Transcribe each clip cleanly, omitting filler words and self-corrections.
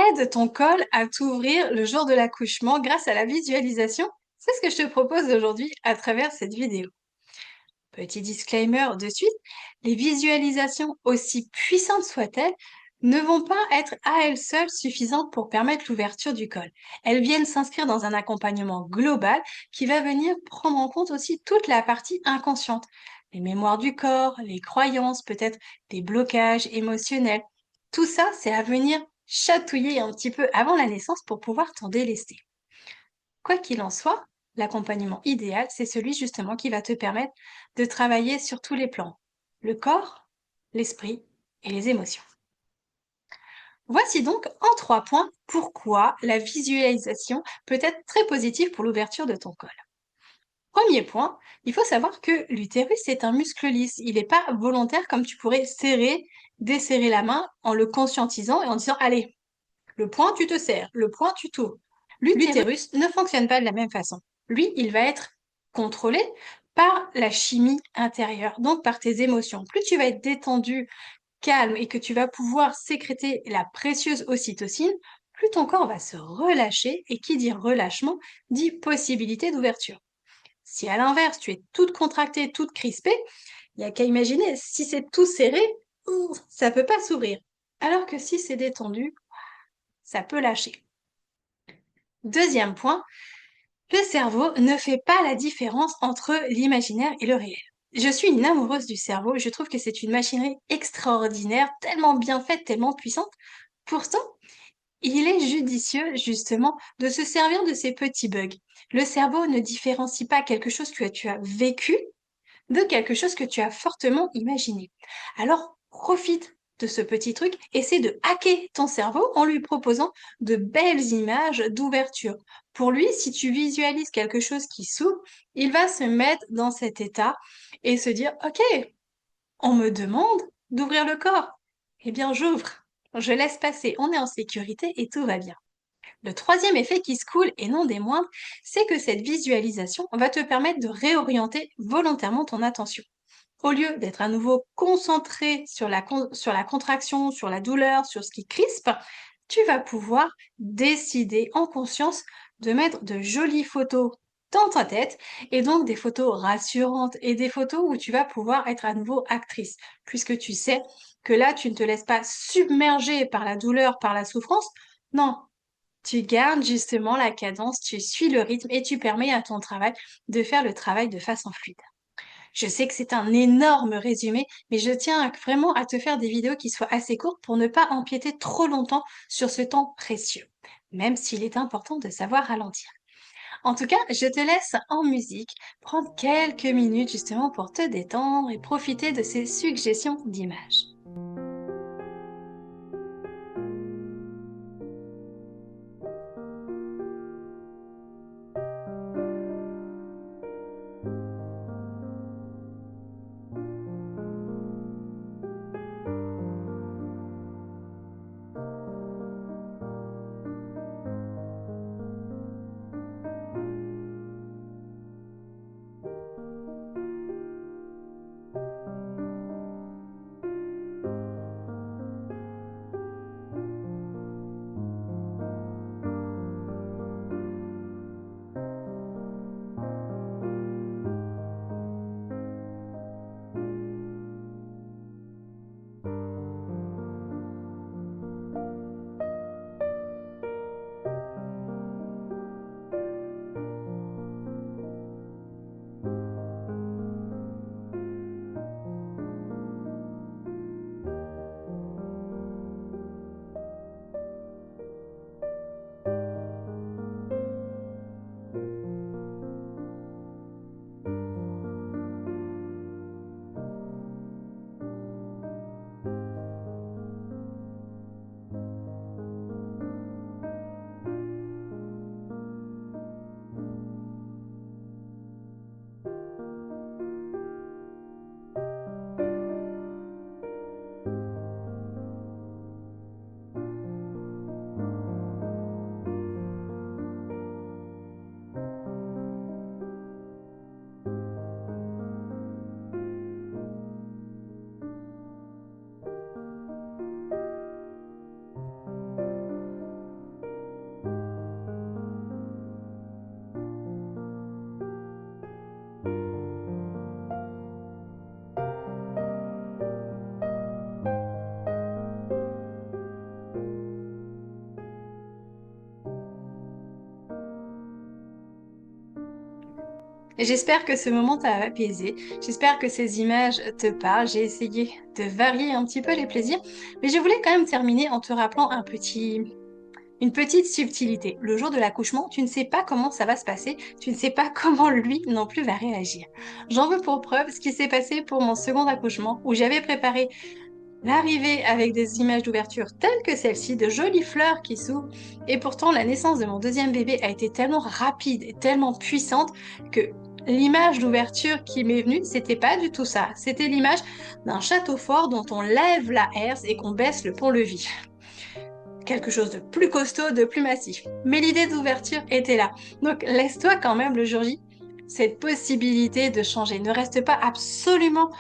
aide ton col à t'ouvrir le jour de l'accouchement grâce à la visualisation? C'est ce que je te propose aujourd'hui à travers cette vidéo. Petit disclaimer de suite, les visualisations, aussi puissantes soient-elles, ne vont pas être à elles seules suffisantes pour permettre l'ouverture du col. Elles viennent s'inscrire dans un accompagnement global qui va venir prendre en compte aussi toute la partie inconsciente. Les mémoires du corps, les croyances, peut-être des blocages émotionnels. Tout ça, c'est à venir chatouiller un petit peu avant la naissance pour pouvoir t'en délester. Quoi qu'il en soit, l'accompagnement idéal, c'est celui justement qui va te permettre de travailler sur tous les plans, le corps, l'esprit et les émotions. Voici donc en 3 points pourquoi la visualisation peut être très positive pour l'ouverture de ton col. Premier point, il faut savoir que l'utérus est un muscle lisse. Il n'est pas volontaire comme tu pourrais serrer, desserrer la main en le conscientisant et en disant allez, le poing tu te serres, le poing tu t'ouvres. L'utérus, L'utérus ne fonctionne pas de la même façon. Lui, il va être contrôlé par la chimie intérieure, donc par tes émotions. Plus tu vas être détendu, calme et que tu vas pouvoir sécréter la précieuse ocytocine, plus ton corps va se relâcher et qui dit relâchement dit possibilité d'ouverture. Si à l'inverse, tu es toute contractée, toute crispée, il n'y a qu'à imaginer, si c'est tout serré, ça peut pas s'ouvrir. Alors que si c'est détendu, ça peut lâcher. Deuxième point, le cerveau ne fait pas la différence entre l'imaginaire et le réel. Je suis une amoureuse du cerveau, je trouve que c'est une machinerie extraordinaire, tellement bien faite, tellement puissante. Pourtant, il est judicieux justement de se servir de ces petits bugs. Le cerveau ne différencie pas quelque chose que tu as vécu de quelque chose que tu as fortement imaginé. Alors, profite de ce petit truc, essaie de hacker ton cerveau en lui proposant de belles images d'ouverture. Pour lui, si tu visualises quelque chose qui s'ouvre, il va se mettre dans cet état et se dire, OK, on me demande d'ouvrir le corps. Eh bien, j'ouvre. Je laisse passer, on est en sécurité et tout va bien. Le troisième effet qui se coule, et non des moindres, c'est que cette visualisation va te permettre de réorienter volontairement ton attention. Au lieu d'être à nouveau concentré sur sur la contraction, sur la douleur, sur ce qui crispe, tu vas pouvoir décider en conscience de mettre de jolies photos dans ta tête et donc des photos rassurantes et des photos où tu vas pouvoir être à nouveau actrice, puisque tu sais que là, tu ne te laisses pas submerger par la douleur, par la souffrance. Non, tu gardes justement la cadence, tu suis le rythme et tu permets à ton travail de faire le travail de façon fluide. Je sais que c'est un énorme résumé, mais je tiens vraiment à te faire des vidéos qui soient assez courtes pour ne pas empiéter trop longtemps sur ce temps précieux, même s'il est important de savoir ralentir. En tout cas, je te laisse en musique prendre quelques minutes justement pour te détendre et profiter de ces suggestions d'images. Et j'espère que ce moment t'a apaisé. J'espère que ces images te parlent. J'ai essayé de varier un petit peu les plaisirs, mais je voulais quand même terminer en te rappelant une petite subtilité. Le jour de l'accouchement, tu ne sais pas comment ça va se passer, tu ne sais pas comment lui non plus va réagir. J'en veux pour preuve ce qui s'est passé pour mon second accouchement, où j'avais préparé l'arrivée avec des images d'ouverture telles que celle-ci, de jolies fleurs qui s'ouvrent, et pourtant la naissance de mon deuxième bébé a été tellement rapide et tellement puissante que l'image d'ouverture qui m'est venue, c'était pas du tout ça. C'était l'image d'un château fort dont on lève la herse et qu'on baisse le pont-levis. Quelque chose de plus costaud, de plus massif. Mais l'idée d'ouverture était là. Donc laisse-toi quand même le jour J cette possibilité de changer. Ne reste pas absolument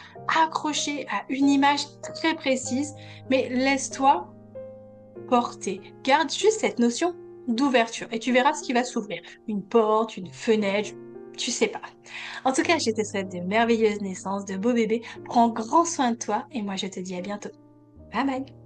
accroché à une image très précise, mais laisse-toi porter. Garde juste cette notion d'ouverture et tu verras ce qui va s'ouvrir. Une porte, une fenêtre, tu sais pas. En tout cas, je te souhaite de merveilleuses naissances, de beaux bébés. Prends grand soin de toi et moi je te dis à bientôt. Bye bye.